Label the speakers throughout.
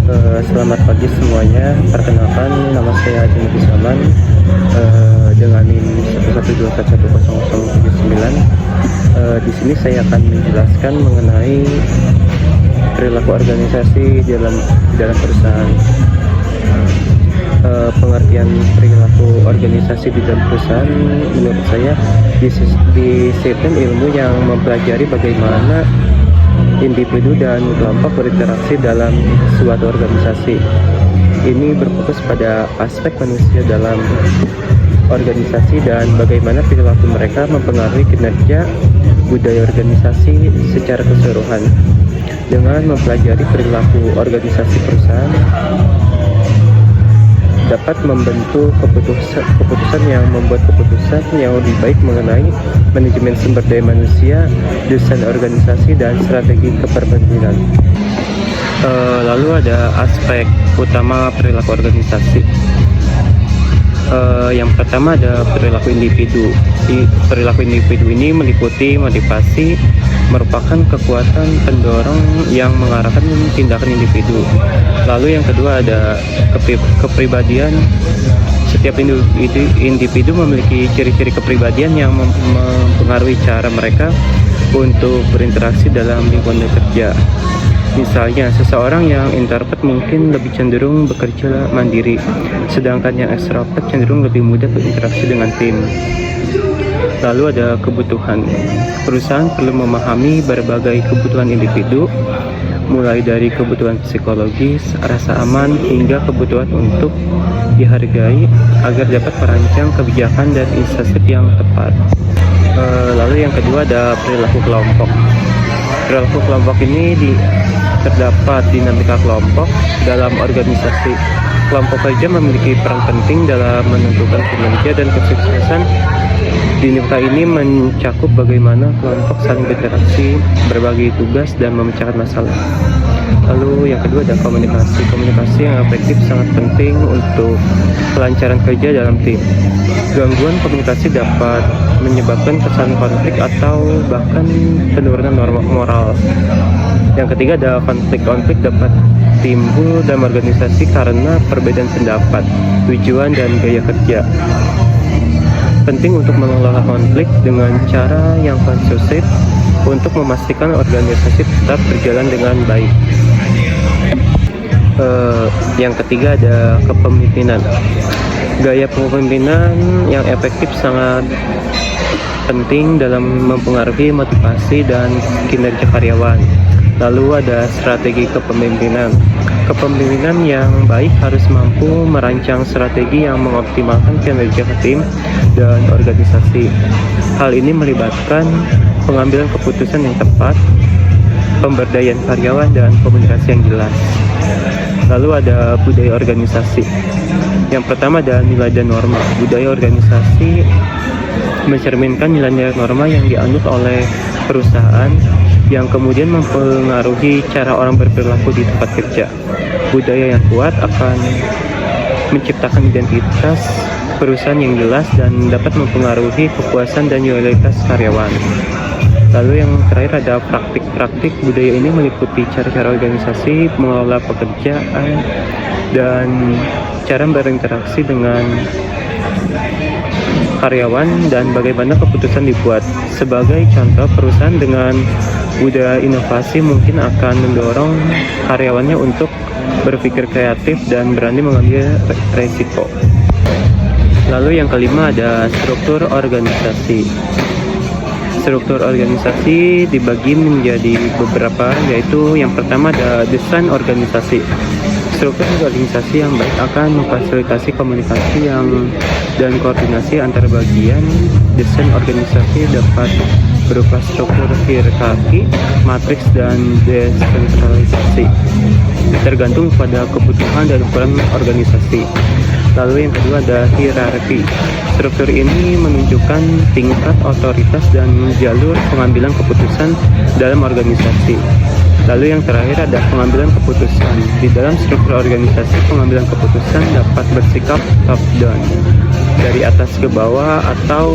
Speaker 1: Selamat pagi semuanya. Perkenalkan, nama saya Timothy Saman dengan NIM 112110079. Di sini saya akan menjelaskan mengenai perilaku organisasi di dalam perusahaan. Pengertian perilaku organisasi di dalam perusahaan menurut saya di sistem ilmu yang mempelajari bagaimana individu dan kelompok berinteraksi dalam suatu organisasi. Ini berfokus pada aspek manusia dalam organisasi dan bagaimana perilaku mereka mempengaruhi kinerja budaya organisasi secara keseluruhan. Dengan mempelajari perilaku organisasi perusahaan dapat membentuk keputusan yang membuat keputusan yang lebih baik mengenai manajemen sumber daya manusia, desain organisasi, dan strategi kepemimpinan. Lalu ada aspek utama perilaku organisasi. Yang pertama ada perilaku individu. Perilaku individu ini meliputi motivasi, merupakan kekuatan pendorong yang mengarahkan tindakan individu. Lalu yang kedua ada kepribadian. Setiap individu memiliki ciri-ciri kepribadian yang mempengaruhi cara mereka untuk berinteraksi dalam lingkungan kerja. Misalnya, seseorang yang introvert mungkin lebih cenderung bekerja mandiri, sedangkan yang ekstrovert cenderung lebih mudah berinteraksi dengan tim. Lalu ada kebutuhan. Perusahaan perlu memahami berbagai kebutuhan individu, mulai dari kebutuhan psikologis, rasa aman, hingga kebutuhan untuk dihargai agar dapat merancang kebijakan dan inisiatif yang tepat. Lalu yang kedua ada perilaku kelompok. Perilaku kelompok ini terdapat dinamika kelompok dalam organisasi. Kelompok kerja memiliki peran penting dalam menentukan kinerja dan kesuksesan. Dinamika ini mencakup bagaimana kelompok saling berinteraksi, berbagi tugas, dan memecahkan masalah. Lalu yang kedua ada komunikasi. Komunikasi yang efektif sangat penting untuk kelancaran kerja dalam tim. Gangguan komunikasi dapat menyebabkan kesan konflik atau bahkan penurunan norma moral. Yang ketiga ada konflik dapat timbul dalam organisasi karena perbedaan pendapat, tujuan, dan gaya kerja. Penting untuk mengelola konflik dengan cara yang konstruktif untuk memastikan organisasi tetap berjalan dengan baik. Yang ketiga ada kepemimpinan. Gaya kepemimpinan yang efektif sangat penting dalam mempengaruhi motivasi dan kinerja karyawan. Lalu ada strategi kepemimpinan. Kepemimpinan yang baik harus mampu merancang strategi yang mengoptimalkan kinerja tim dan organisasi. Hal ini melibatkan pengambilan keputusan yang tepat, pemberdayaan karyawan, dan komunikasi yang jelas. Lalu ada budaya organisasi. Yang pertama ada nilai dan norma. Budaya organisasi mencerminkan nilai norma yang dianut oleh perusahaan yang kemudian mempengaruhi cara orang berperilaku di tempat kerja. Budaya yang kuat akan menciptakan identitas perusahaan yang jelas dan dapat mempengaruhi kepuasan dan loyalitas karyawan. Lalu yang terakhir ada praktik budaya ini meliputi cara-cara organisasi mengelola pekerjaan dan cara berinteraksi dengan karyawan dan bagaimana keputusan dibuat. Sebagai contoh, perusahaan dengan budaya inovasi mungkin akan mendorong karyawannya untuk berpikir kreatif dan berani mengambil resiko. Lalu yang kelima ada struktur organisasi. Struktur organisasi dibagi menjadi beberapa, yaitu yang pertama ada desain organisasi. Struktur organisasi yang baik akan memfasilitasi komunikasi dan koordinasi antar bagian. Desain organisasi dapat berupa struktur hierarki, matriks, dan desentralisasi, tergantung pada kebutuhan dan ukuran organisasi. Lalu yang kedua ada hierarki. Struktur ini menunjukkan tingkat otoritas dan jalur pengambilan keputusan dalam organisasi. Lalu yang terakhir ada pengambilan keputusan. Di dalam struktur organisasi, pengambilan keputusan dapat bersikap top down, dari atas ke bawah, atau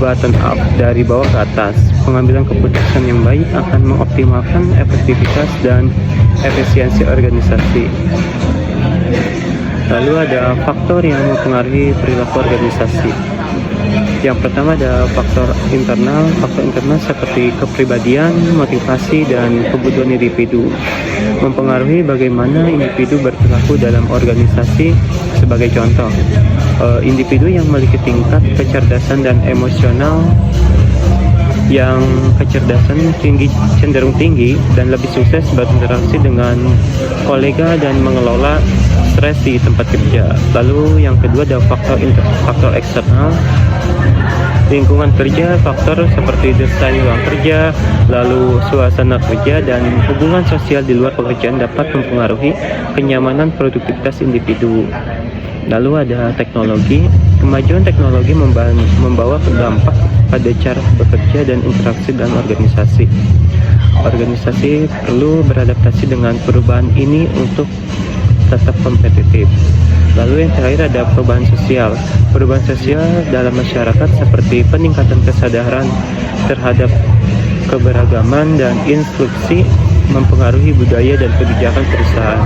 Speaker 1: bottom up, dari bawah ke atas. Pengambilan keputusan yang baik akan mengoptimalkan efektivitas dan efisiensi organisasi. Lalu ada faktor yang mempengaruhi perilaku organisasi. Yang pertama ada faktor internal seperti kepribadian, motivasi, dan kebutuhan individu. Mempengaruhi bagaimana individu berperilaku dalam organisasi. Sebagai contoh, individu yang memiliki tingkat kecerdasan dan emosional yang cenderung tinggi dan lebih sukses berinteraksi dengan kolega dan mengelola stres di tempat kerja. Lalu yang kedua ada faktor eksternal, lingkungan kerja. Faktor seperti desain ruang kerja, lalu suasana kerja, dan hubungan sosial di luar pekerjaan dapat mempengaruhi kenyamanan produktivitas individu. Lalu ada teknologi. Kemajuan teknologi membawa dampak pada cara bekerja dan interaksi dalam organisasi. Organisasi perlu beradaptasi dengan perubahan ini untuk tetap kompetitif. Lalu yang terakhir ada perubahan sosial. Perubahan sosial dalam masyarakat seperti peningkatan kesadaran terhadap keberagaman dan inklusi mempengaruhi budaya dan kebijakan perusahaan.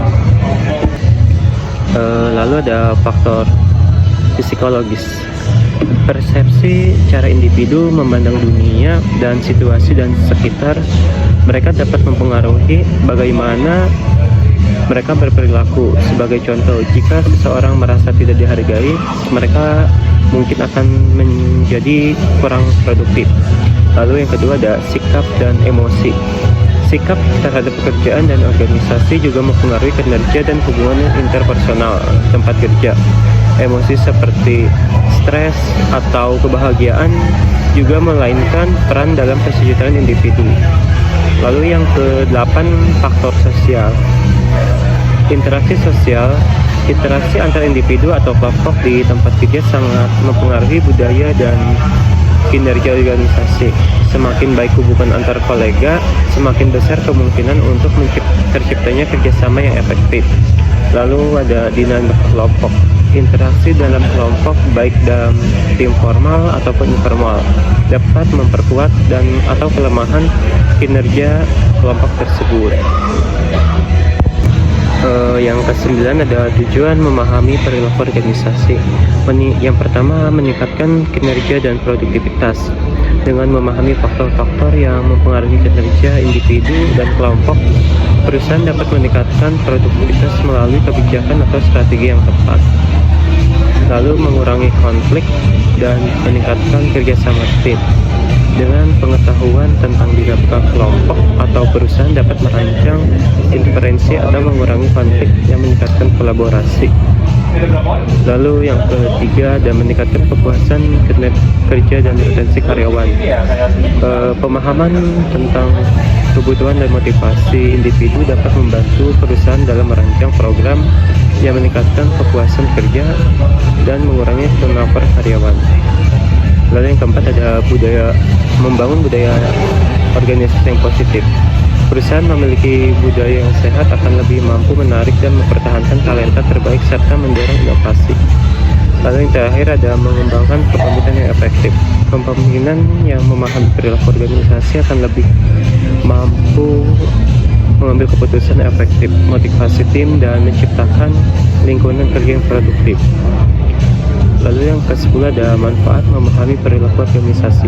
Speaker 1: Lalu ada faktor psikologis. Persepsi cara individu memandang dunia dan situasi dan sekitar mereka dapat mempengaruhi bagaimana mereka berperilaku. Sebagai contoh, jika seseorang merasa tidak dihargai, mereka mungkin akan menjadi kurang produktif. Lalu yang kedua ada sikap dan emosi. Sikap terhadap pekerjaan dan organisasi juga mempengaruhi kinerja dan hubungan interpersonal tempat kerja. Emosi seperti stres atau kebahagiaan juga memainkan peran dalam kesejahteraan individu. Lalu yang ke-8, faktor sosial. Interaksi sosial. Interaksi antar individu atau kelompok di tempat kerja sangat mempengaruhi budaya dan kinerja organisasi. Semakin baik hubungan antar kolega, semakin besar kemungkinan untuk terciptanya kerjasama yang efektif. Lalu ada dinamika kelompok. Interaksi dalam kelompok baik dalam tim formal ataupun informal dapat memperkuat dan atau kelemahan kinerja kelompok tersebut. Yang ke-9 ada tujuan memahami perilaku organisasi. Yang pertama, meningkatkan kinerja dan produktivitas. Dengan memahami faktor-faktor yang mempengaruhi kinerja individu dan kelompok, perusahaan dapat meningkatkan produktivitas melalui kebijakan atau strategi yang tepat. Lalu mengurangi konflik dan meningkatkan kerjasama tim. Dengan pengetahuan tentang dinamika kelompok atau perusahaan dapat merancang intervensi atau mengurangi konflik yang meningkatkan kolaborasi. Lalu yang ketiga ada meningkatkan kepuasan kerja dan retensi karyawan. Pemahaman tentang kebutuhan dan motivasi individu dapat membantu perusahaan dalam merancang program yang meningkatkan kepuasan kerja dan mengurangi turnover karyawan. Lalu yang keempat ada membangun budaya organisasi yang positif. Perusahaan memiliki budaya yang sehat akan lebih mampu menarik dan mempertahankan talenta terbaik serta mendorong inovasi. Lalu yang terakhir ada mengembangkan kepemimpinan yang efektif. Kepemimpinan yang memahami perilaku organisasi akan lebih mampu mengambil keputusan efektif, motivasi tim, dan menciptakan lingkungan kerja yang produktif. Lalu yang ke-10 ada manfaat memahami perilaku organisasi.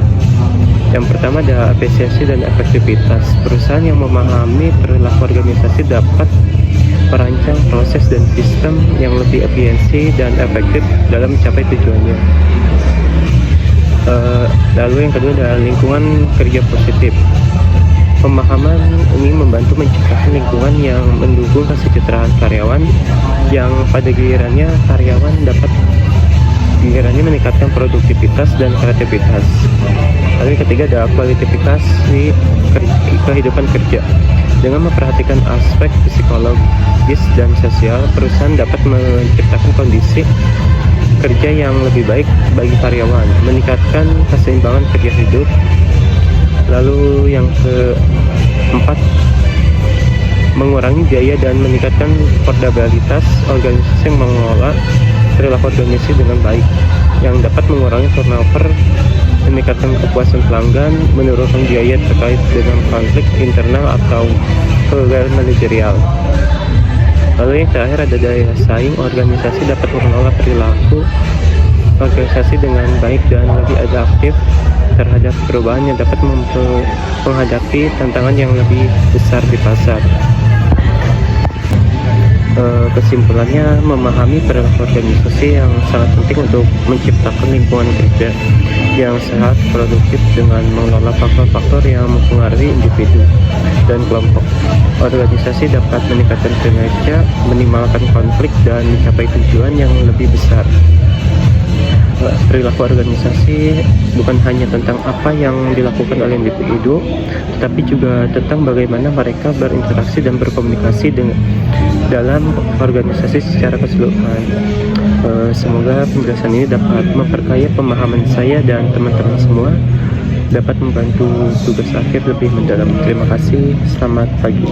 Speaker 1: Yang pertama ada efisiensi dan efektivitas. Perusahaan yang memahami perilaku organisasi dapat merancang proses dan sistem yang lebih efisiensi dan efektif dalam mencapai tujuannya. Lalu yang kedua ada lingkungan kerja positif. Pemahaman ini membantu menciptakan lingkungan yang mendukung kesejahteraan karyawan, yang pada gilirannya karyawan dapat meningkatkan produktivitas dan kreativitas. Lalu yang ketiga ada kualifikasi kehidupan kerja. Dengan memperhatikan aspek psikologis dan sosial, perusahaan dapat menciptakan kondisi kerja yang lebih baik bagi karyawan, meningkatkan keseimbangan kerja hidup. Lalu yang keempat, mengurangi biaya dan meningkatkan portabilitas organisasi yang mengelola perilaku organisasi dengan baik, yang dapat mengurangi turnover meningkatkan kepuasan pelanggan, menurunkan biaya terkait dengan konflik internal atau kegagalan manajerial. Lalu yang terakhir ada daya saing. Organisasi dapat mengelola perilaku organisasi dengan baik dan lebih adaptif terhadap perubahan yang dapat menghadapi tantangan yang lebih besar di pasar. Kesimpulannya, memahami perilaku organisasi yang sangat penting untuk menciptakan lingkungan kerja yang sehat, produktif dengan mengelola faktor-faktor yang mempengaruhi individu dan kelompok. Organisasi dapat meningkatkan kinerja, minimalkan konflik, dan mencapai tujuan yang lebih besar. Perilaku organisasi bukan hanya tentang apa yang dilakukan oleh individu, tetapi juga tentang bagaimana mereka berinteraksi dan berkomunikasi dalam organisasi secara keseluruhan. Semoga penjelasan ini dapat memperkaya pemahaman saya dan teman-teman semua, dapat membantu tugas akhir lebih mendalam. Terima kasih, selamat pagi.